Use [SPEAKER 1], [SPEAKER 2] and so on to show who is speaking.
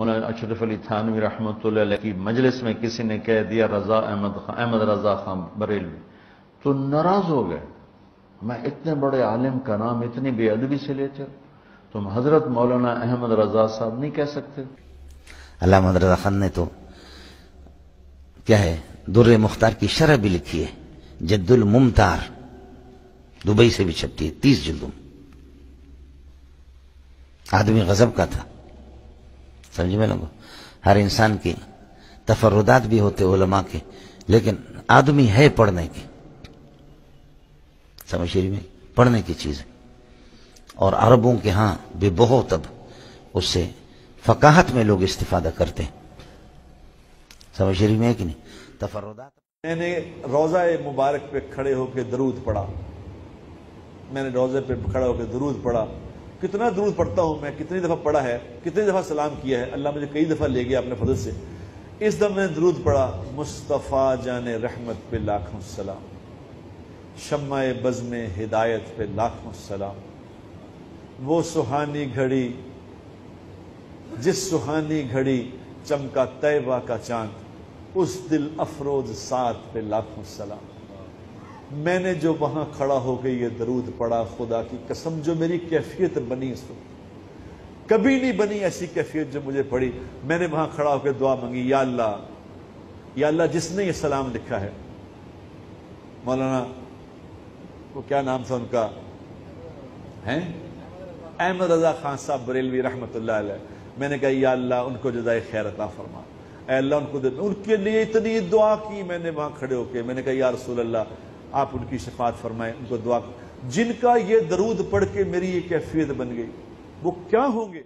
[SPEAKER 1] مولانا اشرف علی تھانوی رحمۃ اللہ علیہ کی مجلس میں کسی نے کہہ دیا احمد رضا خان بریلوی، تو ناراض ہو گئے، میں اتنے بڑے عالم کا نام اتنی بے ادبی سے لیتے ہو، تم حضرت مولانا احمد رضا صاحب نہیں کہہ سکتے؟
[SPEAKER 2] علامہ احمد رضا خان نے تو کیا ہے در مختار کی شرح بھی لکھی ہے، جد الممتار، دبئی سے بھی چھپتی ہے، 30 جلدوں۔ آدمی غضب کا تھا، سمجھ میں لوگوں، ہر انسان کی تفردات بھی ہوتے علماء کے، لیکن آدمی ہے پڑھنے کی، سمجھ شریف میں پڑھنے کی چیز ہے، اور عربوں کے ہاں بے بہت اب اس سے فقاہت میں لوگ استفادہ کرتے ہیں، سمجھ شریف میں ہے کہ نہیں؟ تفردات۔
[SPEAKER 3] میں نے روضہ مبارک پہ کھڑے ہو کے درود پڑھا، میں نے روضے پہ کھڑے ہو کے درود پڑھا، کتنا درود پڑھتا ہوں میں، کتنی دفعہ پڑھا ہے، کتنی دفعہ سلام کیا ہے، اللہ مجھے کئی دفعہ لے گیا اپنے فضل سے۔ اس دفعہ میں نے درود پڑھا، مصطفیٰ جان رحمت پہ لاکھوں سلام، شمع بزم ہدایت پہ لاکھوں سلام، وہ سہانی گھڑی جس سہانی گھڑی چمکا طیبہ کا چاند، اس دل افروز ساتھ پہ لاکھوں سلام۔ میں نے جو وہاں کھڑا ہو کے یہ درود پڑھا، خدا کی قسم جو میری کیفیت بنی اس وقت، کبھی نہیں بنی ایسی کیفیت جو مجھے پڑی۔ میں نے وہاں کھڑا ہو کے دعا مانگی، یا اللہ جس نے یہ سلام لکھا ہے، مولانا وہ کیا نام تھا ان کا، ہیں احمد رضا خان صاحب بریلوی رحمۃ اللہ علیہ، میں نے کہا یا اللہ ان کو جزائے خیر عطا فرما، اے اللہ ان کو دے، ان کے لیے اتنی دعا کی میں نے وہاں کھڑے ہو کے، میں نے کہا یا رسول اللہ آپ ان کی شفاعت فرمائیں، ان کو دعا، جن کا یہ درود پڑھ کے میری یہ کیفیت بن گئی وہ کیا ہوں گے۔